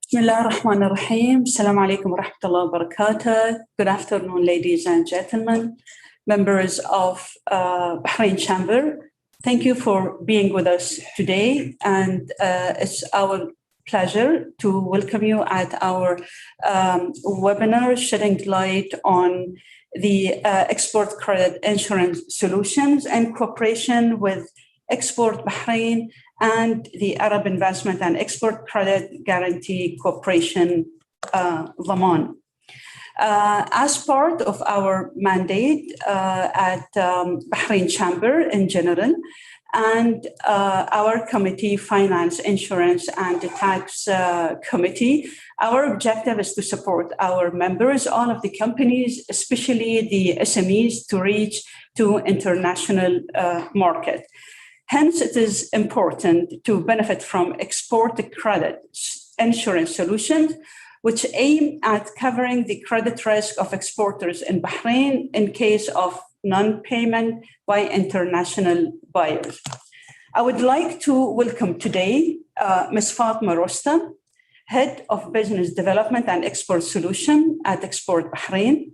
Bismillah ar-Rahman ar-Rahim. Assalamu alaikum wa rahmatullahi wa barakatuh. Good afternoon, ladies and gentlemen, members of Bahrain Chamber. Thank you for being with us today. And it's our pleasure to welcome you at our webinar, shedding light on the export credit insurance solutions in cooperation with Export Bahrain and the Arab Investment and Export Credit Guarantee Corporation, Daman. As part of our mandate at Bahrain Chamber in general, and our committee, Finance, Insurance, and the Tax Committee, our objective is to support our members, all of the companies, especially the SMEs, to reach to international market. Hence, it is important to benefit from export credit insurance solutions, which aim at covering the credit risk of exporters in Bahrain in case of non-payment by international buyers. I would like to welcome today Ms. Fatma Rostam, Head of Business Development and Export Solution at Export Bahrain,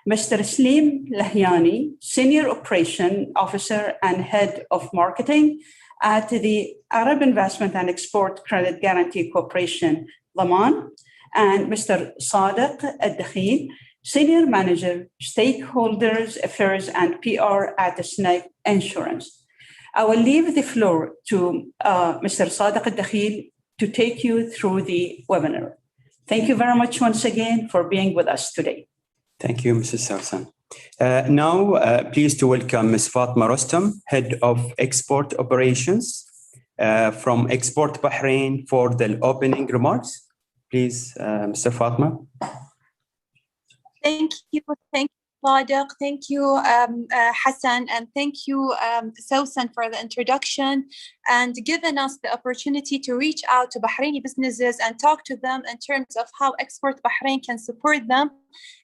Mr. Slim Lahyani, Senior Operation Officer and Head of Marketing at the Arab Investment and Export Credit Guarantee Corporation, Daman, and Mr. Sadiq Al-Dakhil, Senior Manager, Stakeholders Affairs and PR at SNAC Insurance. I will leave the floor to Mr. Sadiq Al-Dakhil to take you through the webinar. Thank you very much once again for being with us today. Thank you, Mrs. Sausan. Now, pleased to welcome Ms. Fatma Rostam, Head of Export Operations from Export Bahrain for the opening remarks. Please, Mr. Fatma. Thank you, Sadiq. Thank you, Hassan, and thank you, Sausan, for the introduction and giving us the opportunity to reach out to Bahraini businesses and talk to them in terms of how Export Bahrain can support them.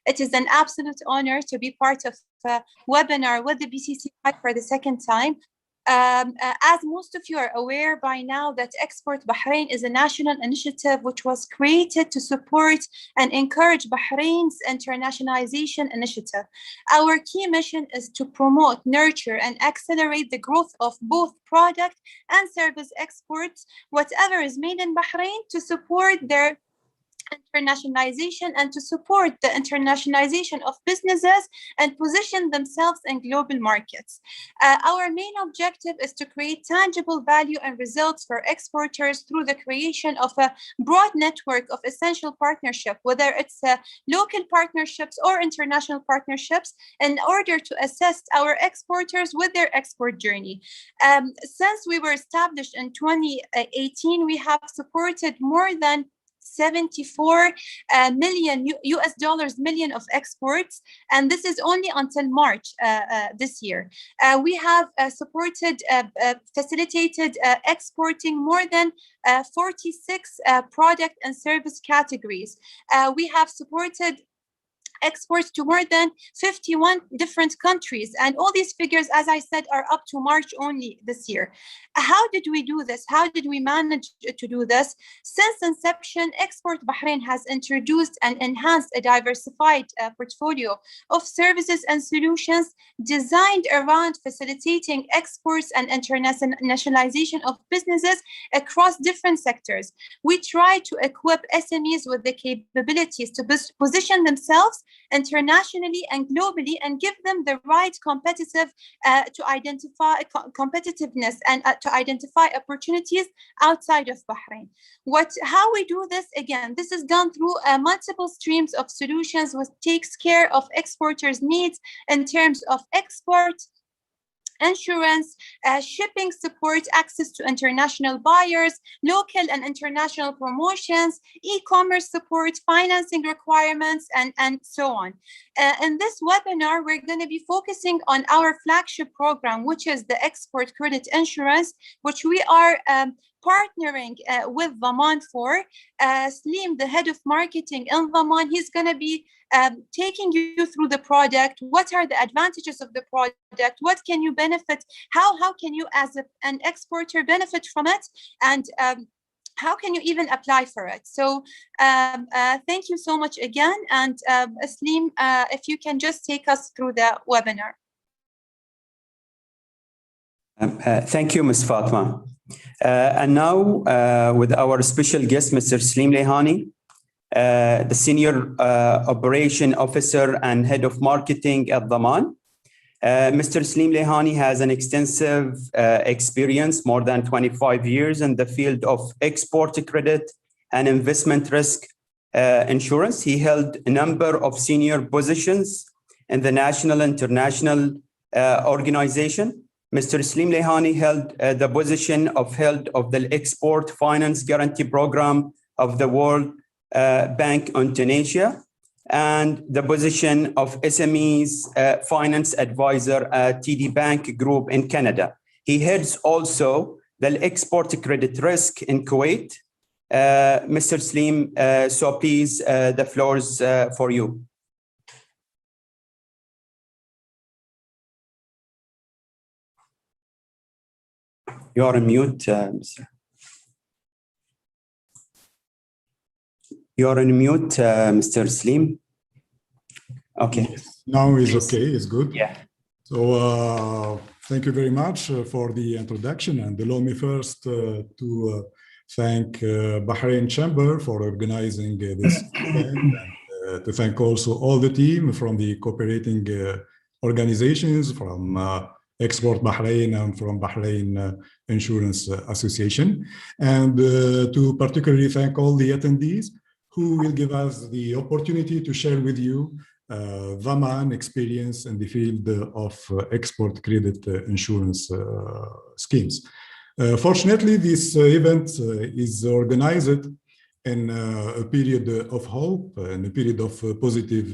It is an absolute honor to be part of a webinar with the BCCI for the second time. As most of you are aware by now that Export Bahrain is a national initiative which was created to support and encourage Bahrain's internationalization initiative. Our key mission is to promote, nurture, and accelerate the growth of both product and service exports, whatever is made in Bahrain, to support their internationalization and to support the internationalization of businesses and position themselves in global markets. Our main objective is to create tangible value and results for exporters through the creation of a broad network of essential partnership, whether it's local partnerships or international partnerships, in order to assist our exporters with their export journey. Since we were established in 2018, we have supported more than 74 million US dollars of exports, and this is only until March this year. We have facilitated exporting more than 46 product and service categories. We have supported exports to more than 51 different countries. And all these figures, as I said, are up to March only this year. How did we do this? How did we manage to do this? Since inception, Export Bahrain has introduced and enhanced a diversified portfolio of services and solutions designed around facilitating exports and internationalization of businesses across different sectors. We try to equip SMEs with the capabilities to position themselves internationally and globally and give them the right to identify competitiveness and to identify opportunities outside of Bahrain. How we do this? Again, this is done through multiple streams of solutions, which takes care of exporters' needs in terms of export, insurance, shipping support, access to international buyers, local and international promotions, e-commerce support, financing requirements, and so on. In this webinar, we're going to be focusing on our flagship program, which is the Export Credit Insurance, which we are partnering with Daman for. Slim, the head of marketing in Daman, he's going to be taking you through the product. What are the advantages of the product? What can you benefit? How can you as an exporter benefit from it? And how can you even apply for it? So thank you so much again. And Slim, if you can just take us through the webinar. Thank you, Ms. Fatma. And now with our special guest, Mr. Slim Lehani, the Senior Operation Officer and Head of Marketing at Daman. Mr. Slim Lehani has an extensive experience, more than 25 years in the field of export credit and investment risk insurance. He held a number of senior positions in the national and international organization. Mr. Slim Lehani held the position of head of the Export Finance Guarantee Program of the World Bank on Tunisia, and the position of SMEs Finance Advisor at TD Bank Group in Canada. He heads also the export credit risk in Kuwait. Mr. Slim, so please, the floor is for you. You are on mute, Mr. You are on mute, Mr. Slim. Okay. Yes. Now is okay, it's good. Yeah. So thank you very much for the introduction, and allow me first to thank Bahrain Chamber for organizing this event, and to thank also all the team from the cooperating organizations from Export Bahrain and from Bahrain Insurance Association, and to particularly thank all the attendees who will give us the opportunity to share with you Daman experience in the field of export credit insurance schemes. Fortunately, this event is organized in a period of hope and a period of positive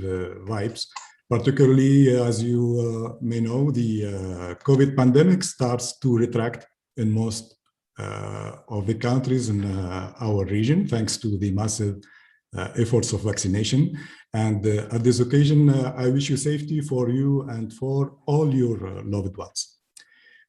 vibes. Particularly, as you may know, the COVID pandemic starts to retract in most of the countries in our region, thanks to the massive efforts of vaccination. And at this occasion, I wish you safety for you and for all your loved ones.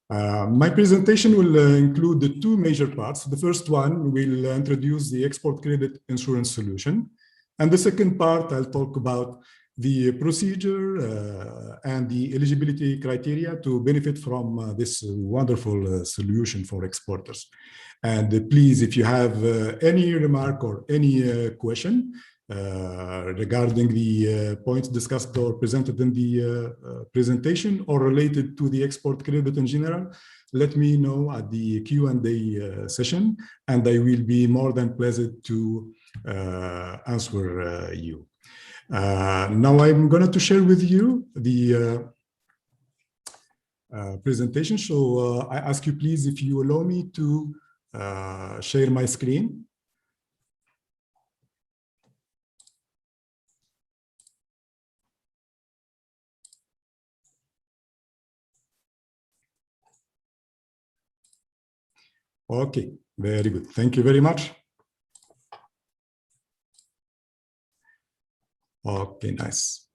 My presentation will include the two major parts. The first one will introduce the export credit insurance solution. And the second part, I'll talk about the procedure and the eligibility criteria to benefit from this wonderful solution for exporters. And please, if you have any remark or any question regarding the points discussed or presented in the presentation or related to the export credit in general, let me know at the Q&A session, and I will be more than pleased to answer you. Now I'm going to share with you the presentation. So I ask you, please, if you allow me to share my screen. Okay, very good. Thank you very much. Okay, nice.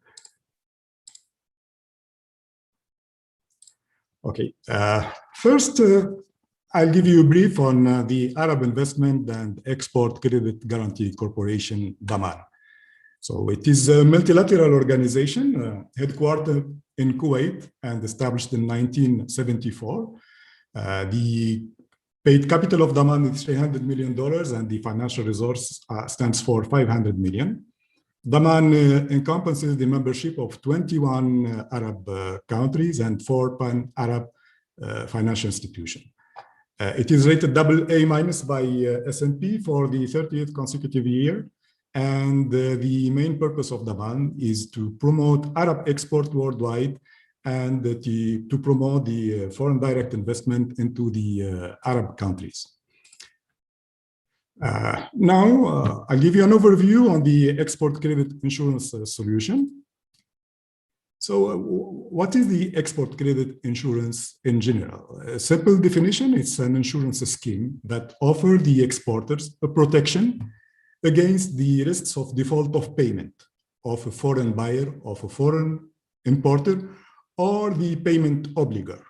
Okay, first, I'll give you a brief on the Arab Investment and Export Credit Guarantee Corporation, Daman. So it is a multilateral organization headquartered in Kuwait and established in 1974. The paid capital of Daman is $300 million, and the financial resource stands for 500 million. Daman encompasses the membership of 21 Arab countries and 4 pan-Arab financial institutions. It is rated AA- by S&P for the 30th consecutive year, and the main purpose of Daman is to promote Arab export worldwide and to promote the foreign direct investment into the Arab countries. Now, I'll give you an overview on the export credit insurance solution. So what is the export credit insurance in general? A simple definition, it's an insurance scheme that offers the exporters a protection against the risks of default of payment of a foreign buyer, of a foreign importer, or the payment obligor.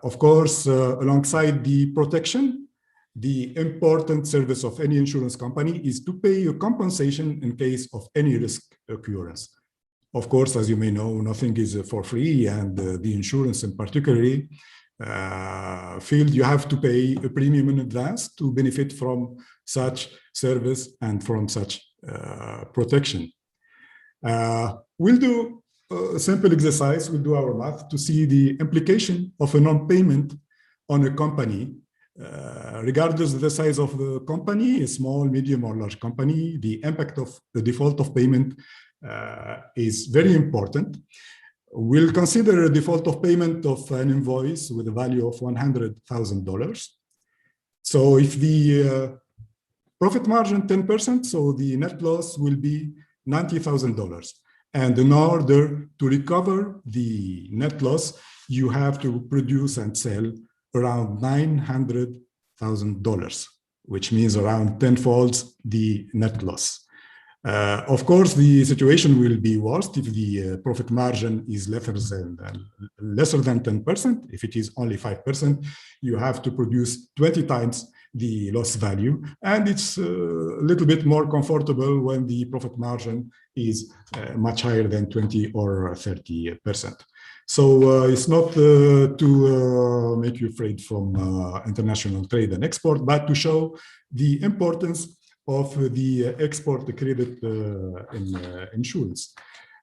Of course, alongside the protection, the important service of any insurance company is to pay a compensation in case of any risk occurrence. Of course, as you may know, nothing is for free, and the insurance in particular field, you have to pay a premium in advance to benefit from such service and from such protection. We'll do a simple exercise, we'll do our math to see the implication of a non-payment on a company, regardless of the size of the company, a small, medium, or large company. The impact of the default of payment is very important. We'll consider a default of payment of an invoice with a value of $100,000. So if the profit margin 10%, so the net loss will be $90,000. And in order to recover the net loss, you have to produce and sell around $900,000, which means around 10 folds the net loss. Of course, the situation will be worst if the profit margin is lesser than 10%. If it is only 5%, you have to produce 20 times the loss value. And it's a little bit more comfortable when the profit margin is much higher than 20 or 30%. So it's not to make you afraid from international trade and export, but to show the importance of the export credit in insurance.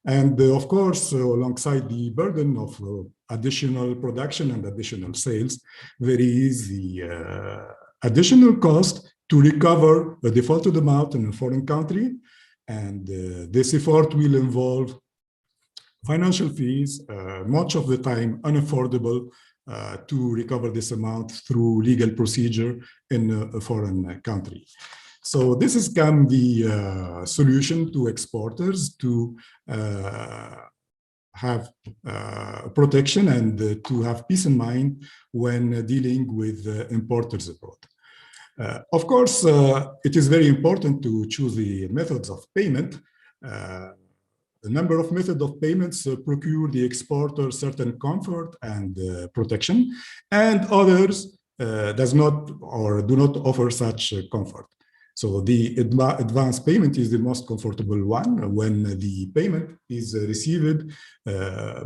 And of course, alongside the burden of additional production and additional sales, there is the additional cost to recover the defaulted amount in a foreign country. And this effort will involve financial fees, much of the time unaffordable to recover this amount through legal procedure in a foreign country. So this has come the solution to exporters to have protection and to have peace of mind when dealing with importers abroad. Of course, it is very important to choose the methods of payment. A number of methods of payments procure the exporter certain comfort and protection, and others does not or do not offer such comfort. So the advance payment is the most comfortable one when the payment is received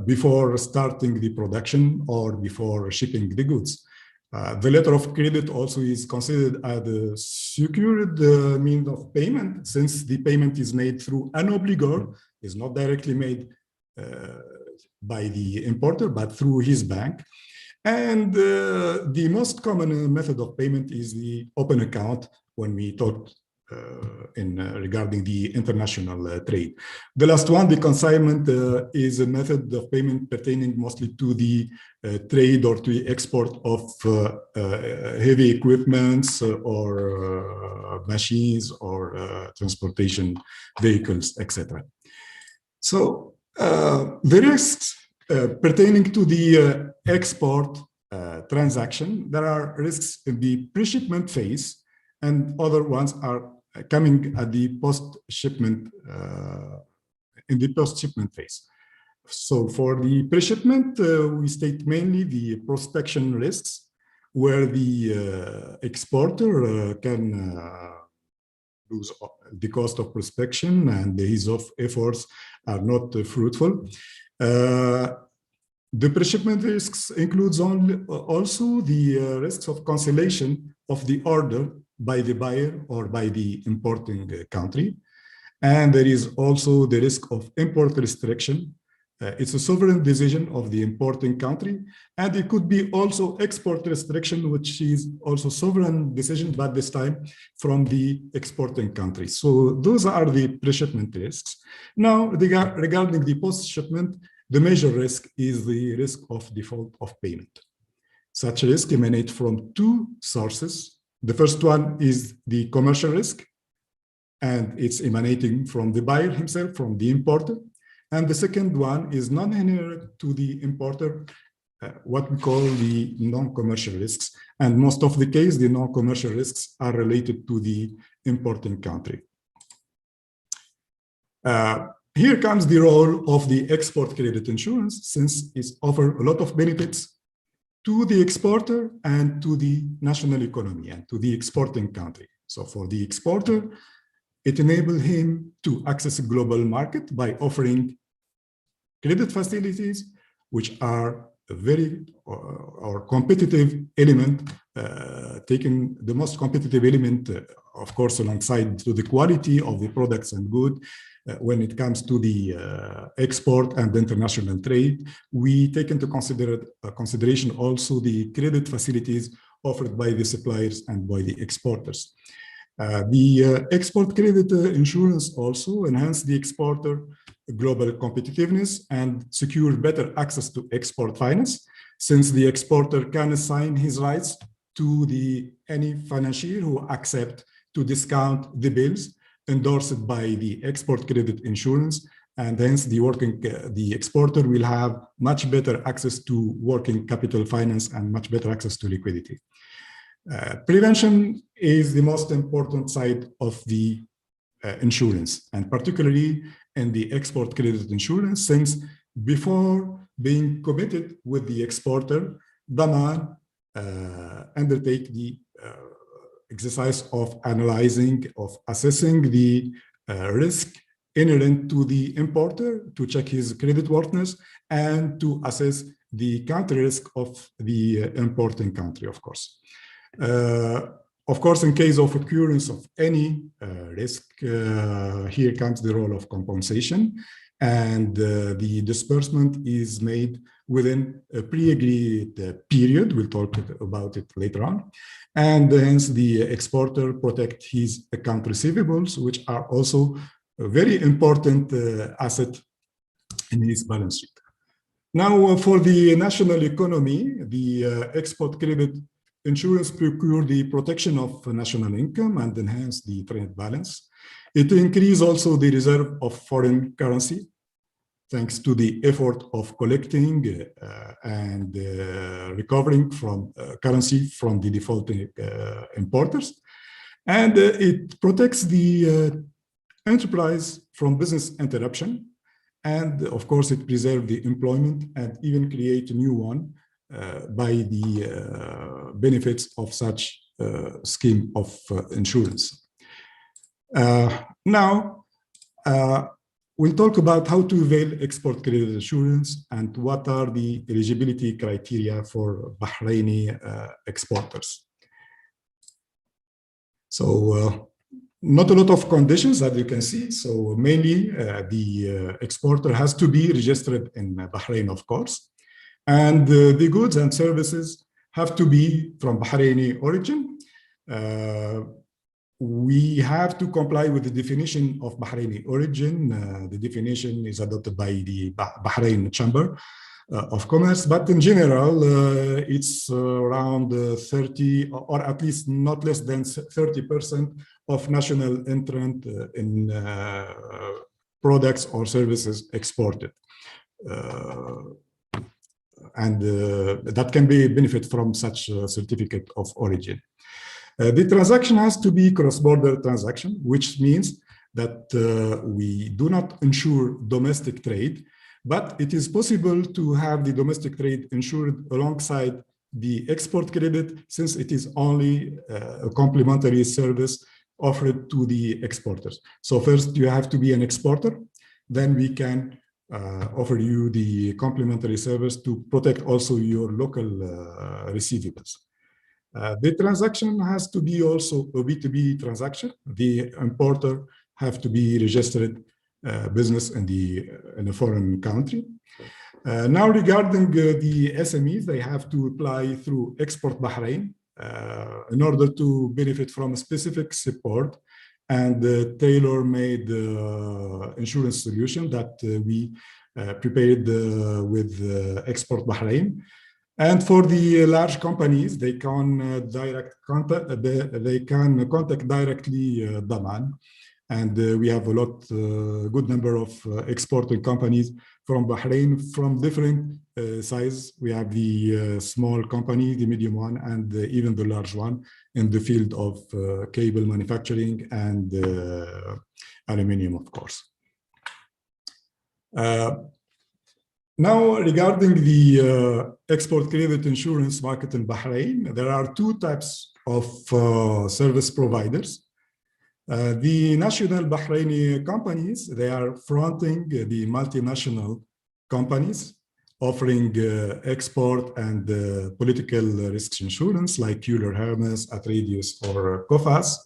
before starting the production or before shipping the goods. The letter of credit also is considered as a secured means of payment, since the payment is made through an obligor, is not directly made by the importer, but through his bank. And the most common method of payment is the open account when we talk regarding the international trade. The last one, the consignment, is a method of payment pertaining mostly to the trade or to the export of heavy equipments or machines or transportation vehicles, etc. So the risks pertaining to the export transaction, there are risks in the pre-shipment phase, and other ones are coming at the post-shipment, in the post-shipment phase. So for the pre-shipment, we state mainly the prospection risks, where the exporter can lose the cost of prospection and his efforts are not fruitful. The pre-shipment risks includes also the risks of cancellation of the order by the buyer or by the importing country. And there is also the risk of import restriction. It's a sovereign decision of the importing country, and it could be also export restriction, which is also sovereign decision, but this time from the exporting country. So those are the pre-shipment risks. Now, regarding the post-shipment, the major risk is the risk of default of payment. Such risk emanates from two sources. The first one is the commercial risk, and it's emanating from the buyer himself, from the importer. And the second one is non-inherent to the importer, what we call the non-commercial risks. And most of the case, the non-commercial risks are related to the importing country. Here comes the role of the export credit insurance, since it offers a lot of benefits to the exporter and to the national economy and to the exporting country. So for the exporter, it enables him to access a global market by offering credit facilities, which are a very or competitive element, taking the most competitive element, of course, alongside to the quality of the products and goods. When it comes to the export and international trade, we take into consideration also the credit facilities offered by the suppliers and by the exporters. The export credit insurance also enhance the exporter global competitiveness and secure better access to export finance, since the exporter can assign his rights to any financier who accept to discount the bills endorsed by the export credit insurance, and hence the exporter will have much better access to working capital finance and much better access to liquidity. Prevention is the most important side of the insurance, and particularly in the export credit insurance, since before being committed with the exporter, Daman undertake the exercise of analyzing, of assessing the risk inherent to the importer, to check his creditworthiness, and to assess the country risk of the importing country, of course. Of course, in case of occurrence of any risk, here comes the role of compensation, and the disbursement is made within a pre-agreed period. We'll talk about it later on. And hence the exporter protect his account receivables, which are also a very important asset in his balance sheet. Now, for the national economy, the export credit insurance procure the protection of national income and enhance the trade balance. It increase also the reserve of foreign currency, thanks to the effort of collecting and recovering from currency from the defaulting importers. And it protects the enterprise from business interruption. And of course, it preserves the employment and even create a new one by the benefits of such scheme of insurance. Now, we'll talk about how to avail export credit insurance and what are the eligibility criteria for Bahraini exporters. So, not a lot of conditions that you can see. So mainly the exporter has to be registered in Bahrain, of course. And the goods and services have to be from Bahraini origin. We have to comply with the definition of Bahraini origin. The definition is adopted by the Bahrain Chamber of Commerce, but in general, it's around 30, or at least not less than 30% of national entrant in products or services exported. And that can be benefit from such a certificate of origin. The transaction has to be cross-border transaction, which means that we do not insure domestic trade, but it is possible to have the domestic trade insured alongside the export credit, since it is only a complementary service offered to the exporters. So first you have to be an exporter, then we can offer you the complementary service to protect also your local receivables. The transaction has to be also a B2B transaction. The importer have to be registered business in a foreign country. Now regarding the SMEs, they have to apply through Export Bahrain in order to benefit from a specific support and tailor-made insurance solution that we prepared with Export Bahrain. And for the large companies, they can contact directly Daman And we have a good number of exporting companies from Bahrain from different size. We have the small company, the medium one, and even the large one in the field of cable manufacturing and aluminium, of course. Now, regarding the export credit insurance market in Bahrain, there are two types of service providers. The national Bahraini companies, they are fronting the multinational companies offering export and political risk insurance like Euler Hermes, Atreides, or COFAS.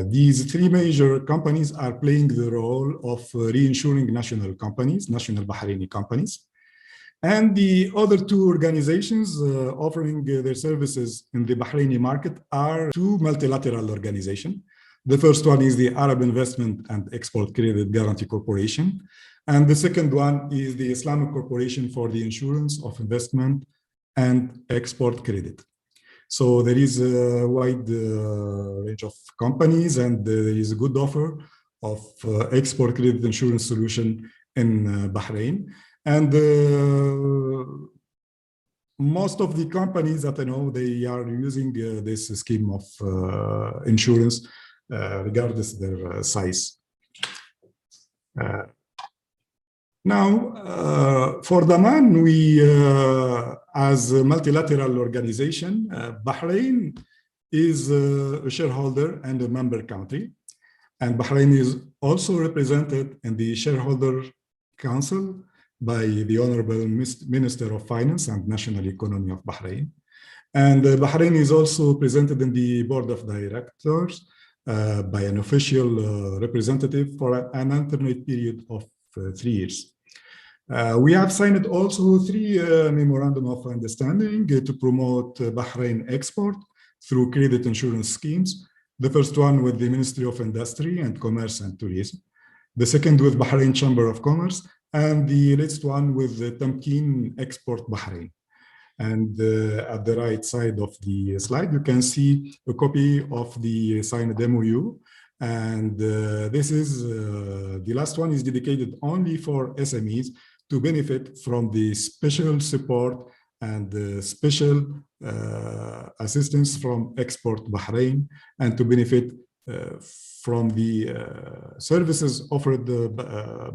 These three major companies are playing the role of reinsuring national companies, national Bahraini companies. And the other two organizations offering their services in the Bahraini market are two multilateral organizations. The first one is the Arab Investment and Export Credit Guarantee Corporation. And the second one is the Islamic Corporation for the Insurance of Investment and Export Credit. So there is a wide range of companies, and there is a good offer of export credit insurance solution in Bahrain. And most of the companies that I know, they are using this scheme of insurance regardless of their size. Now, for Daman, we, as a multilateral organization, Bahrain is a shareholder and a member country. And Bahrain is also represented in the Shareholder Council by the Honorable Minister of Finance and National Economy of Bahrain. And Bahrain is also presented in the Board of Directors by an official representative for an alternate period of 3 years. We have signed also 3 memorandum of understanding to promote Bahrain export through credit insurance schemes. The first one with the Ministry of Industry and Commerce and Tourism. The second with Bahrain Chamber of Commerce, and the latest one with the Tamkeen Export Bahrain. And at the right side of the slide, you can see a copy of the signed MOU. And this is, the last one is dedicated only for SMEs to benefit from the special support and special assistance from Export Bahrain, and to benefit from the services offered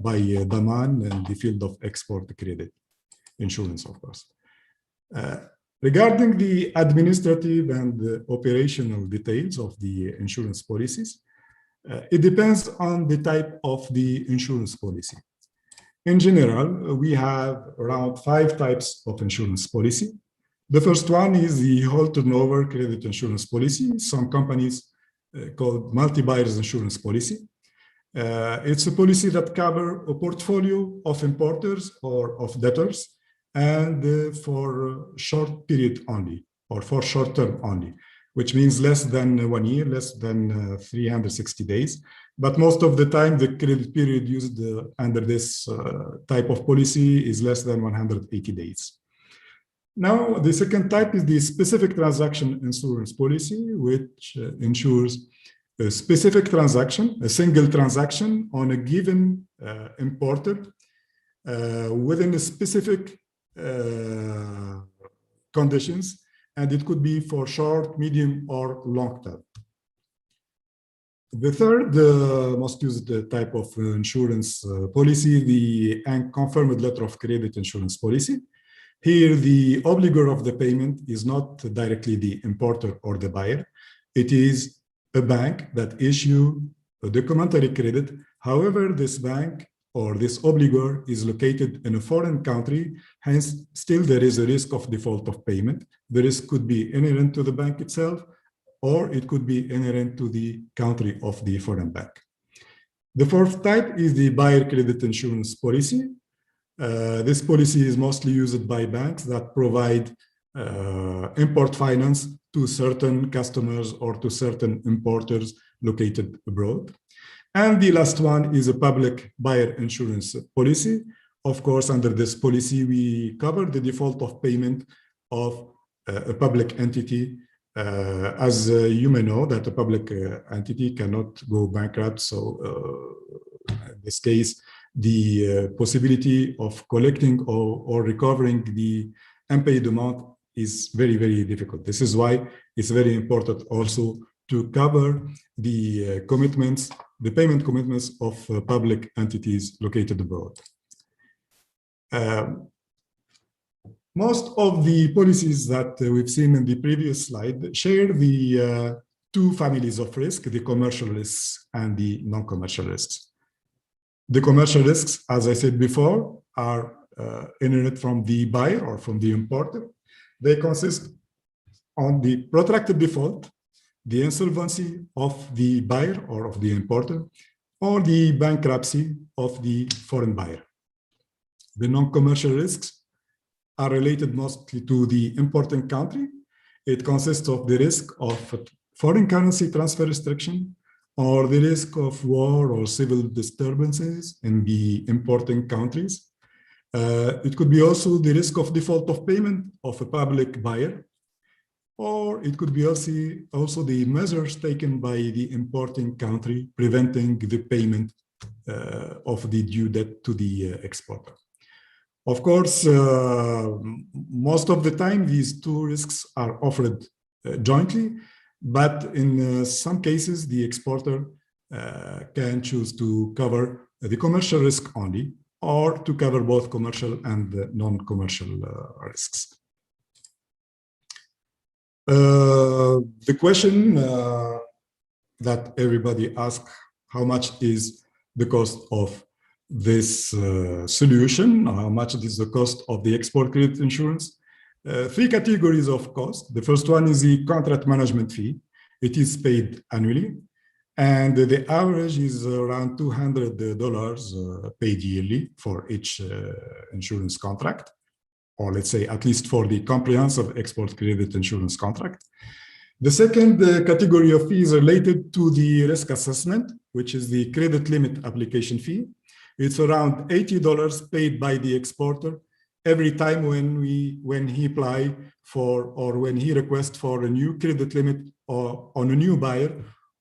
by Daman in the field of export credit insurance, of course. Regarding the administrative and operational details of the insurance policies, it depends on the type of the insurance policy. In general, we have around 5 types of insurance policy. The first one is the whole turnover credit insurance policy. Some companies called multi-buyers insurance policy. It's a policy that covers a portfolio of importers or of debtors, and for short period only, or for short term only, which means less than 1 year, less than 360 days. But most of the time, the credit period used under this type of policy is less than 180 days. Now, the second type is the specific transaction insurance policy, which insures a specific transaction, a single transaction on a given importer within a specific conditions, and it could be for short, medium, or long term. The third most used type of insurance policy, the unconfirmed letter of credit insurance policy. Here, the obligor of the payment is not directly the importer or the buyer. It is a bank that issue a documentary credit. However, this bank or this obligor is located in a foreign country, hence still there is a risk of default of payment. The risk could be inherent to the bank itself, or it could be inherent to the country of the foreign bank. The fourth type is the buyer credit insurance policy. This policy is mostly used by banks that provide import finance to certain customers or to certain importers located abroad. And the last one is a public buyer insurance policy. Of course, under this policy, we cover the default of payment of a public entity As you may know, that a public entity cannot go bankrupt. So in this case, the possibility of collecting or recovering the unpaid amount is very, very difficult. This is why it's very important also to cover the commitments, the payment commitments of public entities located abroad. Most of the policies that we've seen in the previous slide share the two families of risk, the commercial risks and the non-commercial risks. The commercial risks, as I said before, are inherent from the buyer or from the importer. They consist on the protracted default, the insolvency of the buyer or of the importer, or the bankruptcy of the foreign buyer. The non-commercial risks are related mostly to the importing country. It consists of the risk of foreign currency transfer restriction, or the risk of war or civil disturbances in the importing countries. It could be also the risk of default of payment of a public buyer, or it could be also the measures taken by the importing country preventing the payment of the due debt to the exporter. Of course, most of the time, these two risks are offered jointly, but in some cases, the exporter can choose to cover the commercial risk only, or to cover both commercial and non-commercial risks. The question that everybody asks, how much is the cost of this solution? How much is the cost of the export credit insurance? Three categories of cost. The first one is the contract management fee. It is paid annually, and the average is around $200 paid yearly for each insurance contract, or let's say at least for the comprehensive export credit insurance contract. The second category of fee is related to the risk assessment, which is the credit limit application fee. It's around $80 paid by the exporter every time when he apply for, or when he requests for a new credit limit or on a new buyer,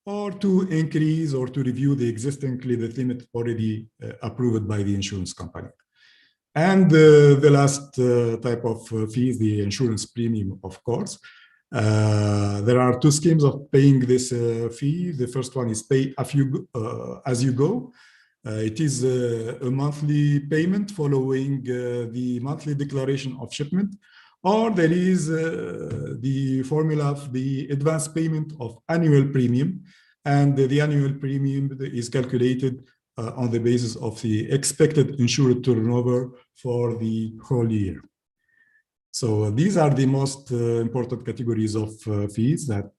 or to increase or to review the existing credit limit already approved by the insurance company. And the last type of fee is the insurance premium, of course. There are two schemes of paying this fee. The first one is pay as you go. It is a monthly payment following the monthly declaration of shipment, or there is the formula of the advance payment of annual premium, and the annual premium is calculated on the basis of the expected insured turnover for the whole year. So these are the most important categories of fees that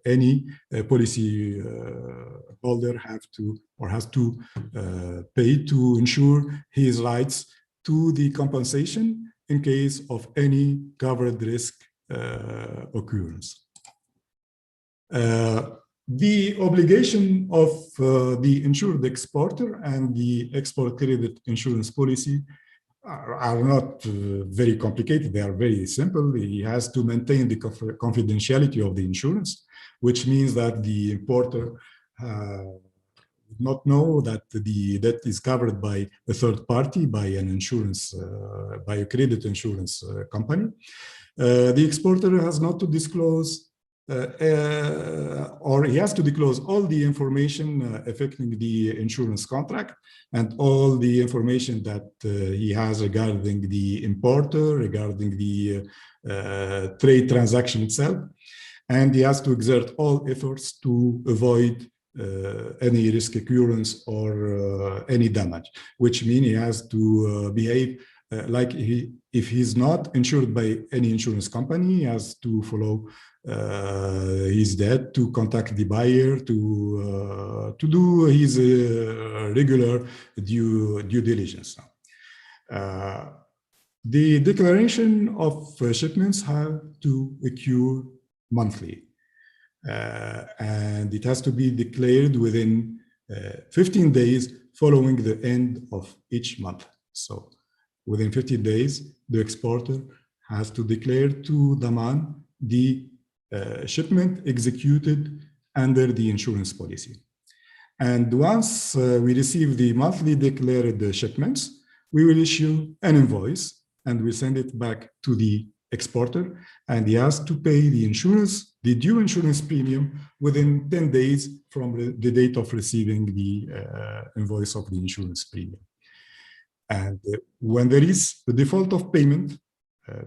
any policy holder has to pay to ensure his rights to the compensation in case of any covered risk occurrence. The obligation of the insured exporter and the export credit insurance policy are not very complicated. They are very simple. He has to maintain the confidentiality of the insurance, which means that the importer would not know that the debt is covered by a third party, by an insurance, by a credit insurance company. The exporter has not to disclose or he has to disclose all the information affecting the insurance contract and all the information that he has regarding the importer, regarding the trade transaction itself. And he has to exert all efforts to avoid any risk occurrence or any damage, which means he has to behave like if he's not insured by any insurance company, he has to follow his debt, to contact the buyer, to do his regular due diligence. The declaration of shipments have to occur monthly, and it has to be declared within 15 days following the end of each month. So within 15 days, the exporter has to declare to Daman the shipment executed under the insurance policy. And once we receive the monthly declared shipments, we will issue an invoice and we send it back to the exporter, and he has to pay the due insurance premium within 10 days from the date of receiving the invoice of the insurance premium. And when there is the default of payment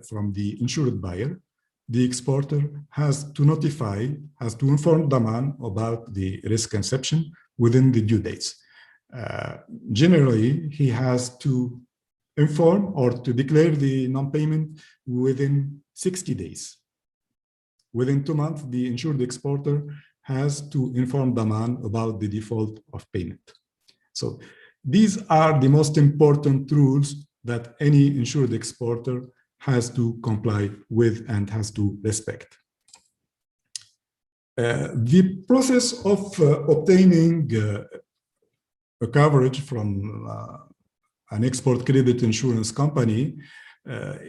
from the insured buyer, the exporter has to inform Daman about the risk inception within the due dates. Generally, he has to inform or to declare the non-payment within 60 days. Within 2 months, the insured exporter has to inform Daman about the default of payment. So these are the most important rules that any insured exporter has to comply with and has to respect. The process of obtaining a coverage from an export credit insurance company,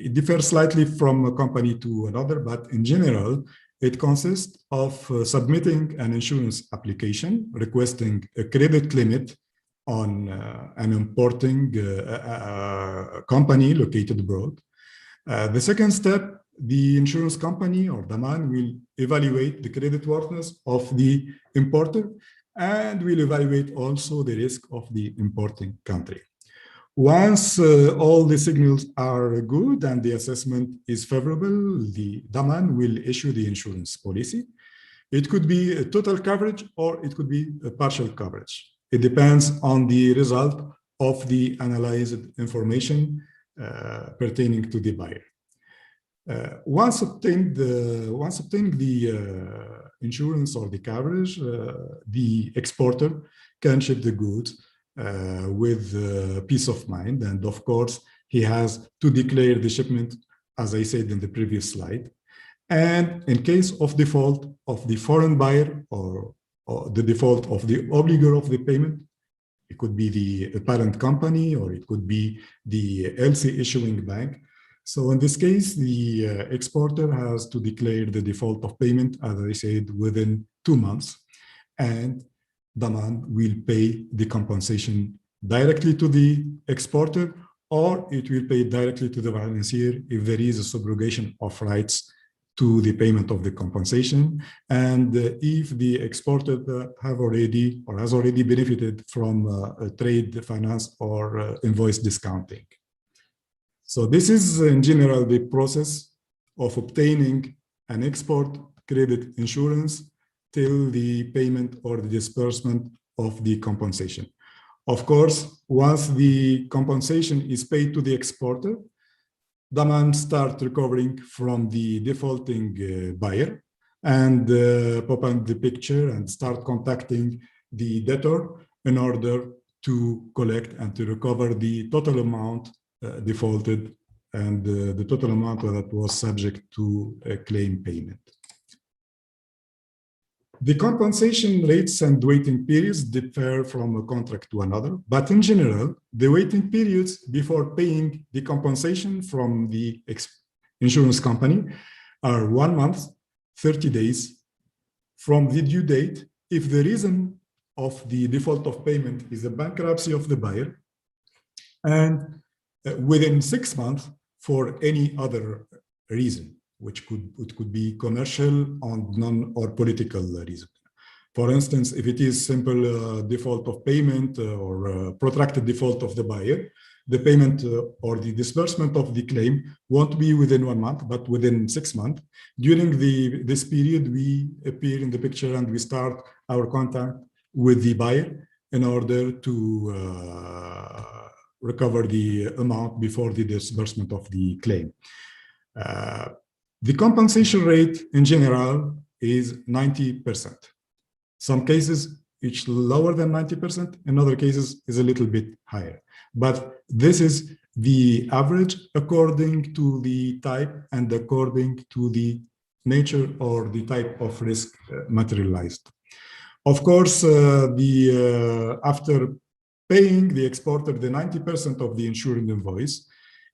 it differs slightly from a company to another, but in general, it consists of submitting an insurance application requesting a credit limit on an importing company located abroad. The second step, the insurance company or Daman will evaluate the creditworthiness of the importer and will evaluate also the risk of the importing country. Once all the signals are good and the assessment is favorable, the Daman will issue the insurance policy. It could be a total coverage or it could be a partial coverage. It depends on the result of the analyzed information pertaining to the buyer. Once obtaining the insurance or the coverage, the exporter can ship the goods with peace of mind. And of course, he has to declare the shipment, as I said in the previous slide. And in case of default of the foreign buyer or the default of the obligor of the payment, it could be the parent company or it could be the LC issuing bank. So in this case, the exporter has to declare the default of payment, as I said, within 2 months. And Daman will pay the compensation directly to the exporter, or it will pay directly to the financier if there is a subrogation of rights to the payment of the compensation, and if the exporter have already or has already benefited from trade finance or invoice discounting. So this is in general the process of obtaining an export credit insurance till the payment or the disbursement of the compensation. Of course, once the compensation is paid to the exporter, Daman starts recovering from the defaulting buyer and pop up the picture and start contacting the debtor in order to collect and to recover the total amount defaulted and the total amount that was subject to a claim payment. The compensation rates and waiting periods differ from a contract to another, but in general, the waiting periods before paying the compensation from the insurance company are 1 month, 30 days from the due date if the reason of the default of payment is the bankruptcy of the buyer, and within 6 months for any other reason, which could be commercial or political reason. For instance, if it is simple default of payment or protracted default of the buyer, the payment or the disbursement of the claim won't be within 1 month, but within 6 months. During this period, we appear in the picture and we start our contact with the buyer in order to recover the amount before the disbursement of the claim. The compensation rate in general is 90%. Some cases it's lower than 90%, in other cases is a little bit higher. But this is the average according to the type and according to the nature or the type of risk materialized. Of course, after paying the exporter the 90% of the insured invoice,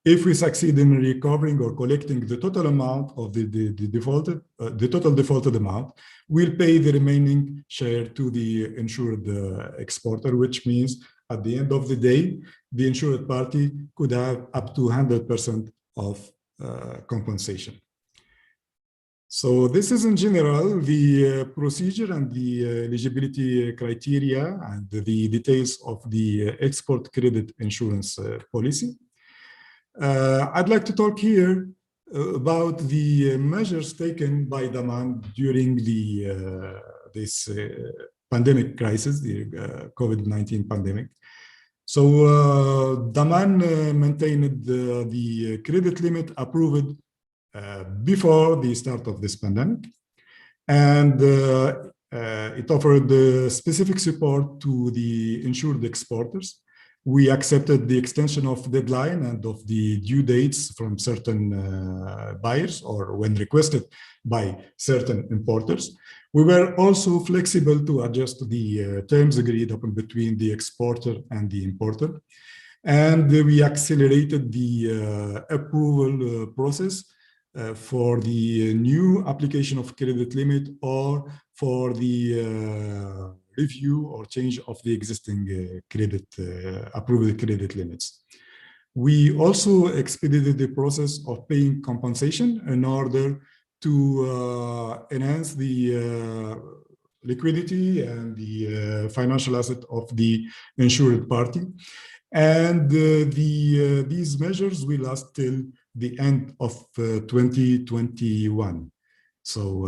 If we succeed in recovering or collecting the total amount of the total defaulted amount, we'll pay the remaining share to the insured exporter, which means at the end of the day, the insured party could have up to 100% of compensation. So this is in general the procedure and the eligibility criteria and the details of the export credit insurance policy. I'd like to talk here about the measures taken by Daman during this pandemic crisis, the COVID-19 pandemic. So Daman maintained the credit limit approved before the start of this pandemic, and it offered specific support to the insured exporters. We accepted the extension of deadline and of the due dates from certain buyers or when requested by certain importers. We were also flexible to adjust the terms agreed upon between the exporter and the importer. And we accelerated the approval process for the new application of credit limit or for the review or change of the existing approved credit limits. We also expedited the process of paying compensation in order to enhance the liquidity and the financial asset of the insured party. And these measures will last till the end of 2021. So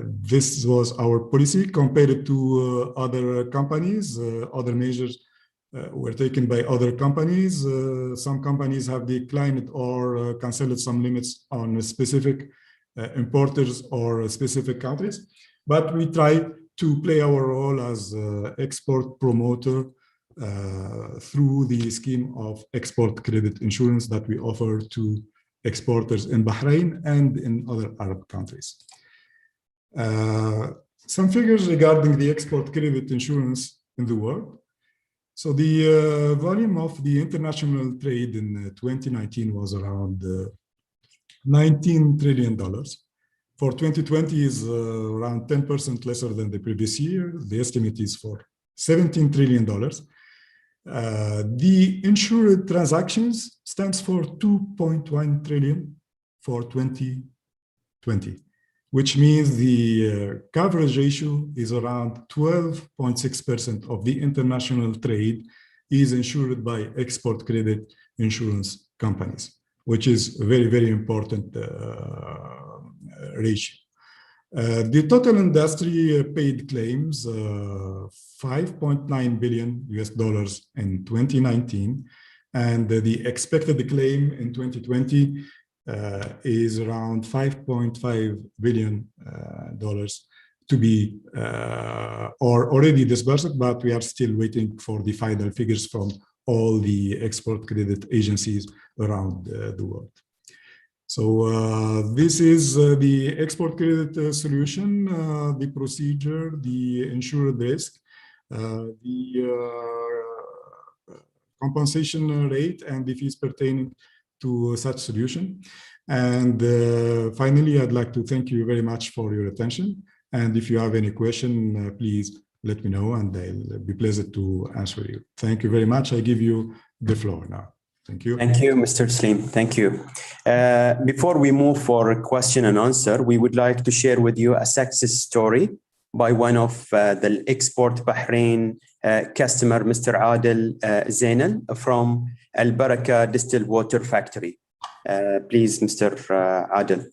this was our policy compared to other companies. Other measures were taken by other companies. Some companies have declined or canceled some limits on specific importers or specific countries. But we try to play our role as export promoter through the scheme of export credit insurance that we offer to exporters in Bahrain and in other Arab countries. Some figures regarding the export credit insurance in the world. So the volume of the international trade in 2019 was around $19 trillion. For 2020 is around 10% lesser than the previous year. The estimate is for $17 trillion. The insured transactions stands for 2.1 trillion for 2020, which means the coverage ratio is around 12.6% of the international trade is insured by export credit insurance companies, which is a very, very important ratio. The total industry paid claims, $5.9 billion in 2019, and the expected claim in 2020 is around $5.5 billion to be or already disbursed, but we are still waiting for the final figures from all the export credit agencies around the world. So this is the export credit solution, the procedure, the insured risk, the compensation rate, and the fees pertaining to such solution. And finally, I'd like to thank you very much for your attention. And if you have any question, please let me know, and I'll be pleased to answer you. Thank you very much. I give you the floor now. Thank you. Thank you, Mr. Slim. Thank you. Before we move for question and answer, we would like to share with you a success story by one of the Export Bahrain customer, Mr. Adel Zainal from Al Baraka Distilled Water Factory. Please, Mr. Adel.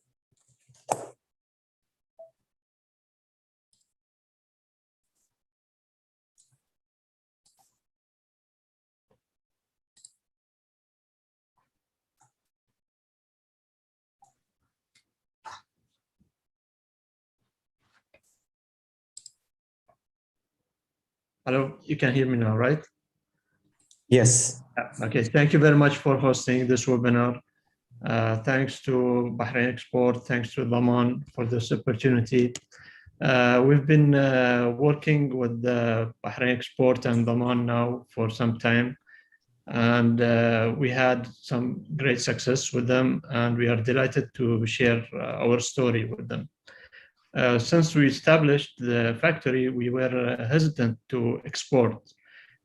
Hello, you can hear me now, right? Yes. Okay, thank you very much for hosting this webinar. Thanks to Bahrain Export, thanks to Daman for this opportunity. We've been working with Bahrain Export and Daman now for some time. And we had some great success with them, and we are delighted to share our story with them. Since we established the factory, we were hesitant to export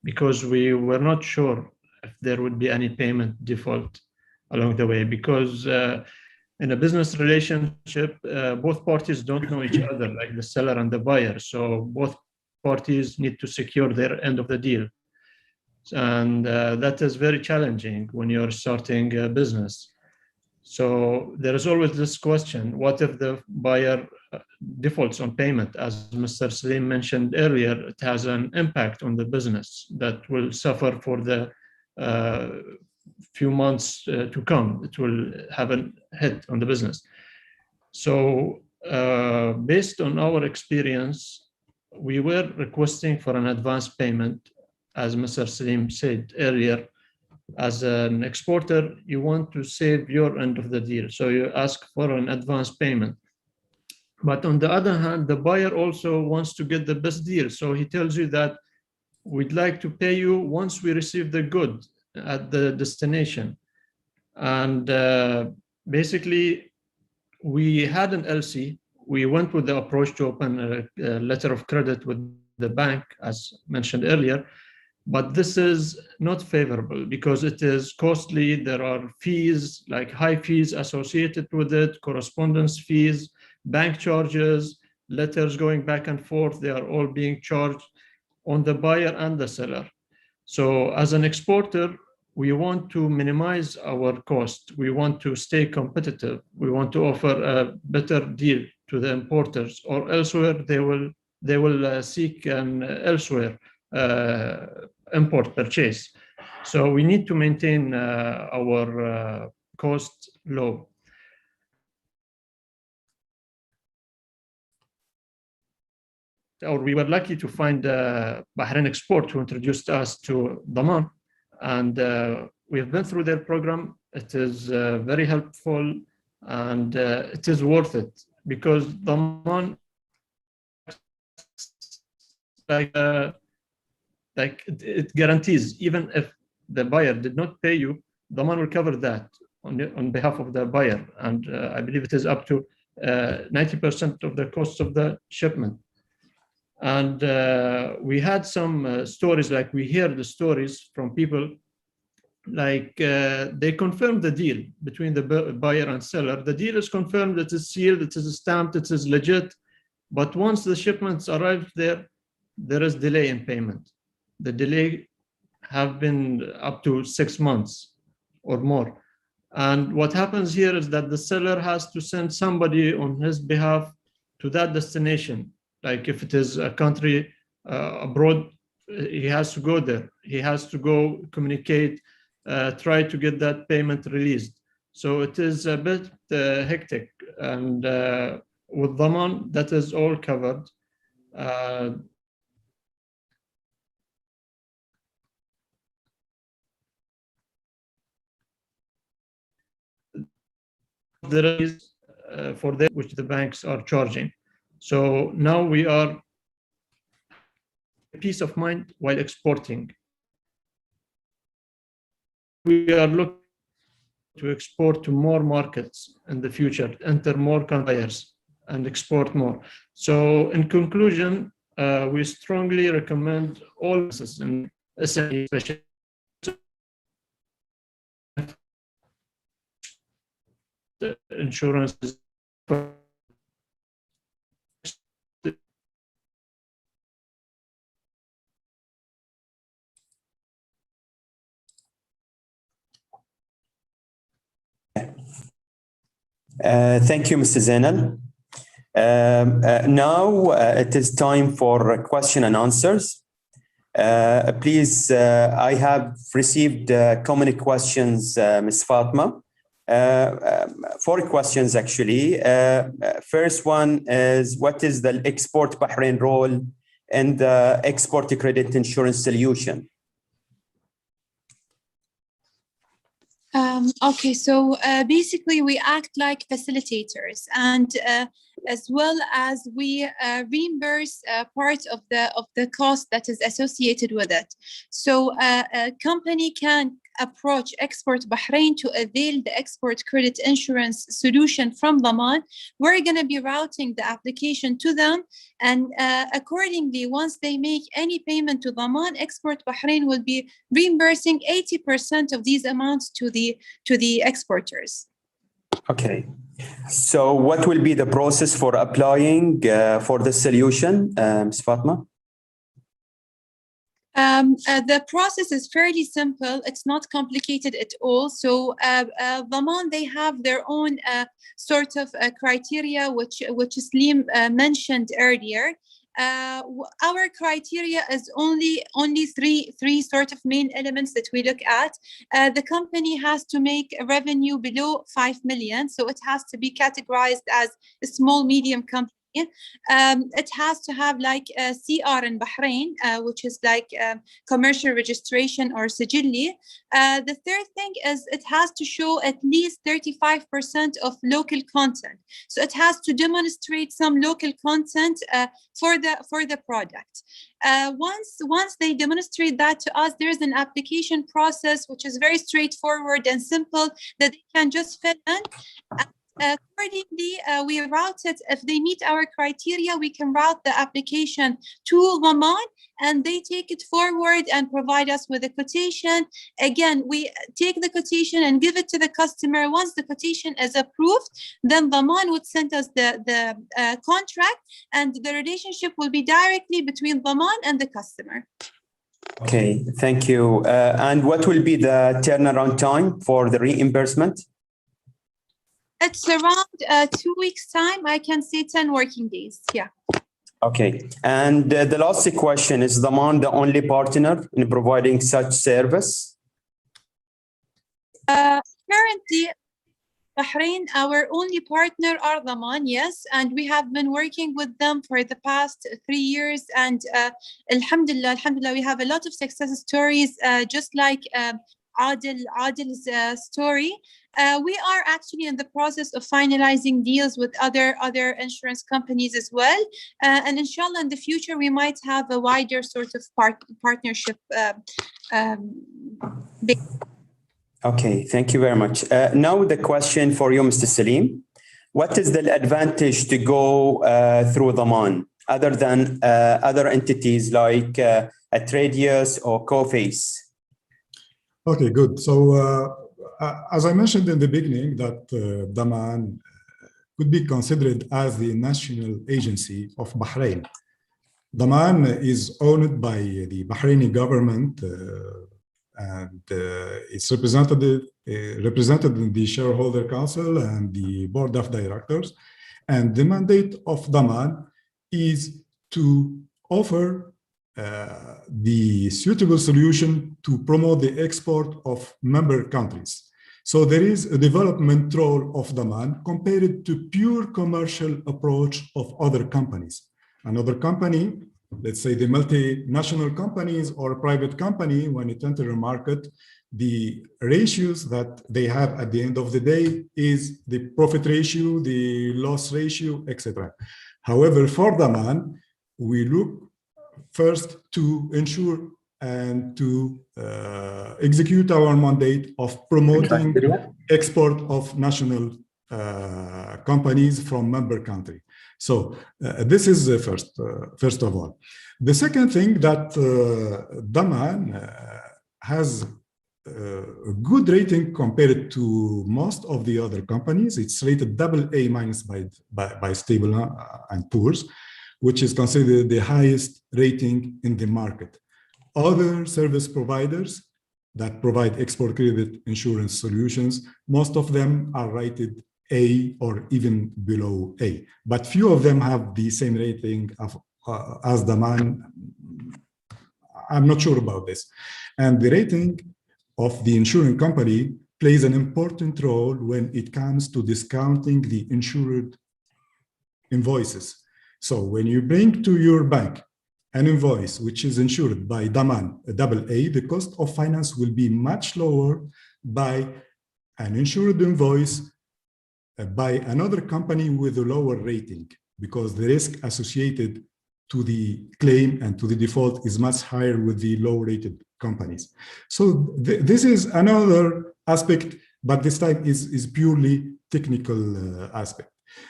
because we were not sure if there would be any payment default along the way, because in a business relationship, both parties don't know each other, like the seller and the buyer. So both parties need to secure their end of the deal. And that is very challenging when you're starting a business. So there is always this question, what if the buyer defaults on payment? As Mr. Salim mentioned earlier, it has an impact on the business that will suffer for the few months to come. It will have a hit on the business. So based on our experience, we were requesting for an advance payment. As Mr. Salim said earlier, as an exporter, you want to save your end of the deal. So you ask for an advance payment. But on the other hand, the buyer also wants to get the best deal. So he tells you that we'd like to pay you once we receive the good at the destination. And basically, we had an LC. We went with the approach to open a letter of credit with the bank, as mentioned earlier. But this is not favorable because it is costly. There are fees, like high fees associated with it, correspondence fees, bank charges, letters going back and forth. They are all being charged on the buyer and the seller. So as an exporter, we want to minimize our cost. We want to stay competitive. We want to offer a better deal to the importers, or elsewhere they will seek an elsewhere import purchase. So we need to maintain our cost low. Or we were lucky to find Bahrain Export, who introduced us to Daman, and we've been through their program. It is very helpful, and it is worth it because Daman, like it guarantees, even if the buyer did not pay you, Daman will cover that on behalf of the buyer. And I believe it is up to 90% of the cost of the shipment. And we had some stories, like we hear the stories from people, like they confirmed the deal between the buyer and seller. The deal is confirmed, it is sealed, it is stamped, it is legit. But once the shipments arrive there, there is delay in payment. The delay have been up to 6 months or more. And what happens here is that the seller has to send somebody on his behalf to that destination. Like if it is a country abroad, he has to go there. He has to go communicate, try to get that payment released. So it is a bit hectic. And with Daman, that is all covered. There is for that which the banks are charging. So now we are peace of mind while exporting. We are looking to export to more markets in the future, enter more buyers and export more. So in conclusion, we strongly recommend all businesses, in SME especially, insurance. Thank you, Mr. Zainal. Now it is time for question and answers. Please, I have received common questions, Ms. Fatma. 4 questions actually. First one is, what is the Export Bahrain role in the export credit insurance solution? Okay, so basically we act like facilitators, and as well as we reimburse part of the cost that is associated with it. So a company can approach Export Bahrain to avail the export credit insurance solution from Daman. We're going to be routing the application to them, and accordingly, once they make any payment to Daman, Export Bahrain will be reimbursing 80% of these amounts to the exporters. Okay. So what will be the process for applying for the solution, Ms. Fatma? The process is fairly simple. It's not complicated at all. So Daman, they have their own sort of criteria, which Slim mentioned earlier. Our criteria is only three sort of main elements that we look at. The company has to make a revenue below 5 million, so it has to be categorized as a small medium company. It has to have like a CR in Bahrain, which is like commercial registration or sijilli. The third thing is it has to show at least 35% of local content. So it has to demonstrate some local content for the product. Once they demonstrate that to us, there's an application process which is very straightforward and simple that they can just fill in. Accordingly, we route it. If they meet our criteria, we can route the application to Daman, and they take it forward and provide us with a quotation. Again, we take the quotation and give it to the customer. Once the quotation is approved, then Daman would send us the contract, and the relationship will be directly between Daman and the customer. Okay, thank you. And what will be the turnaround time for the reimbursement? It's around 2 weeks' time. I can say 10 working days. Yeah. Okay. And the last question, is Daman the only partner in providing such service? Currently, Bahrain, our only partner are Daman, yes. And we have been working with them for the past 3 years. And alhamdulillah, we have a lot of success stories, just like Adil's story. We are actually in the process of finalizing deals with other insurance companies as well, and inshallah in the future we might have a wider sort of partnership. Okay, thank you very much. Now the question for you, Mr. Salim. What is the advantage to go through Daman other than other entities like Atradius or Coface? Okay, good. So as I mentioned in the beginning, that Daman could be considered as the national agency of Bahrain. Daman is owned by the Bahraini government and it's represented in the shareholder council and the board of directors. And the mandate of Daman is to offer the suitable solution to promote the export of member countries. So there is a development role of Daman compared to pure commercial approach of other companies. Another company, let's say the multinational companies or a private company, when it enters a market, the ratios that they have at the end of the day is the profit ratio, the loss ratio, etc. However, for Daman, we look first to ensure and to execute our mandate of promoting export of national companies from member country. So this is the first of all. The second thing that Daman has a good rating compared to most of the other companies. It's rated AA- by Stable and Poor's, which is considered the highest rating in the market. Other service providers that provide export credit insurance solutions, most of them are rated A or even below A, but few of them have the same rating as Daman. I'm not sure about this. And the rating of the insurance company plays an important role when it comes to discounting the insured invoices. So when you bring to your bank an invoice which is insured by Daman, a AA, the cost of finance will be much lower by an insured invoice by another company with a lower rating, because the risk associated to the claim and to the default is much higher with the low-rated companies. So this is another aspect, but this time is purely technical aspect.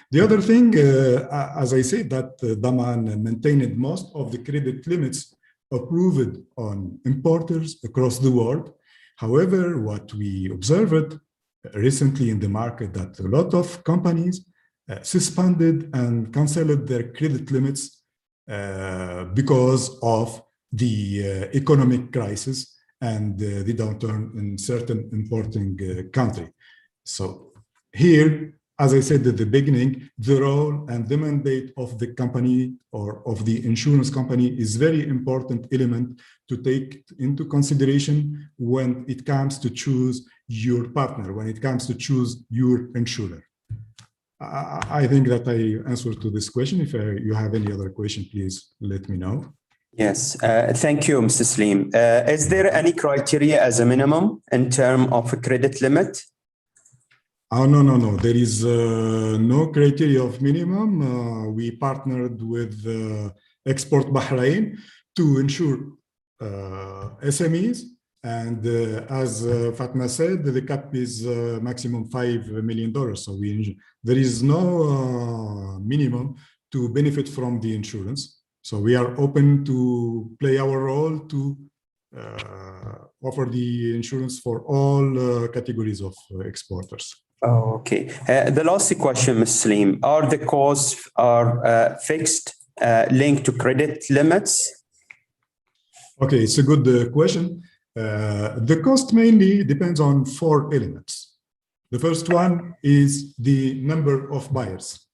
The other thing, as I said, that Daman maintained most of the credit limits approved on importers across the world. However, what we observed recently in the market, that a lot of companies suspended and canceled their credit limits because of the economic crisis and the downturn in certain importing country. So here, as I said at the beginning, the role and the mandate of the company or of the insurance company is very important element to take into consideration when it comes to choose your partner, when it comes to choose your insurer. I think that I answered to this question. If you have any other question, please let me know. Yes, thank you, Mr. Salim. Is there any criteria as a minimum in terms of a credit limit? Oh, no. There is no criteria of minimum. We partnered with Export Bahrain to insure SMEs. And as Fatma said, the cap is maximum $5 million. So there is no minimum to benefit from the insurance. So we are open to play our role to offer the insurance for all categories of exporters. Oh, okay. The last question, Ms. Salim, are the costs fixed linked to credit limits? Okay, it's a good question. The cost mainly depends on 4 elements. The first one is the number of buyers.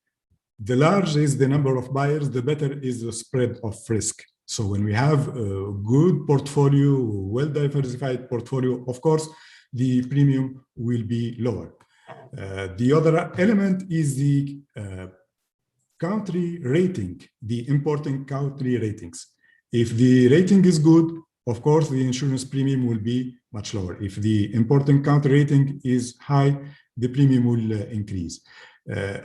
The larger is the number of buyers, the better is the spread of risk. So when we have a good portfolio, well-diversified portfolio, of course, the premium will be lower. The other element is the country rating, the importing country ratings. If the rating is good, of course, the insurance premium will be much lower. If the importing country rating is high, the premium will increase.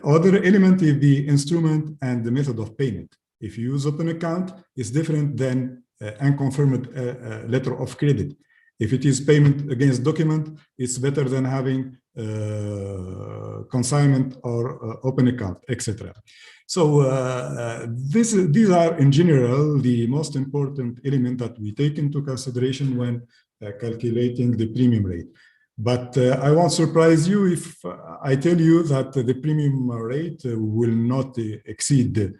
Other element is the instrument and the method of payment. If you use open account, it's different than unconfirmed letter of credit. If it is payment against document, it's better than having consignment or open account, etc. So these are in general the most important element that we take into consideration when calculating the premium rate. But I won't surprise you if I tell you that the premium rate will not exceed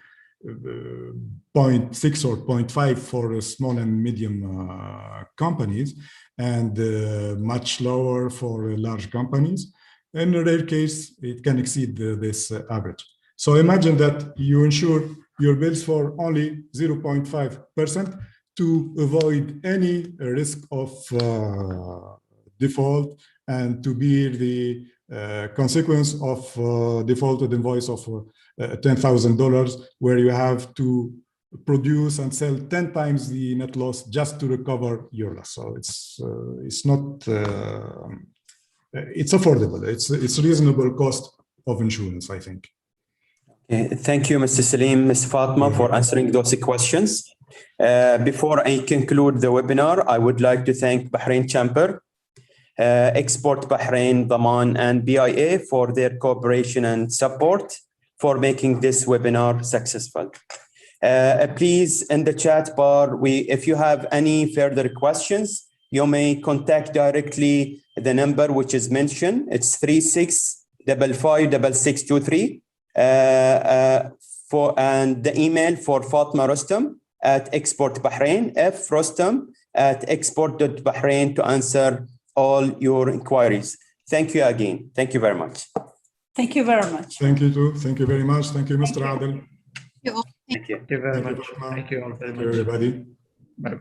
0.6 or 0.5 for small and medium companies, and much lower for large companies. In a rare case, it can exceed this average. So imagine that you insure your bills for only 0.5% to avoid any risk of default and to bear the consequence of defaulted invoice of $10,000, where you have to produce and sell 10 times the net loss just to recover your loss. So it's not it's affordable. It's reasonable cost of insurance, I think. Okay. Thank you, Mr. Salim, Ms. Fatma, for answering those questions. Before I conclude the webinar, I would like to thank Bahrain Chamber, Export Bahrain, Daman, and BIA for their cooperation and support for making this webinar successful. Please, in the chat bar, if you have any further questions, you may contact directly the number which is mentioned. It's 36556623. And the email for Fatma Rostam at Export Bahrain, frostam@export.bahrain to answer all your inquiries. Thank you again. Thank you very much. Thank you very much. Thank you too. Thank you very much. Thank you, Mr. Adel. Thank you. Thank you very much. Thank you all very much. Everybody. Bye.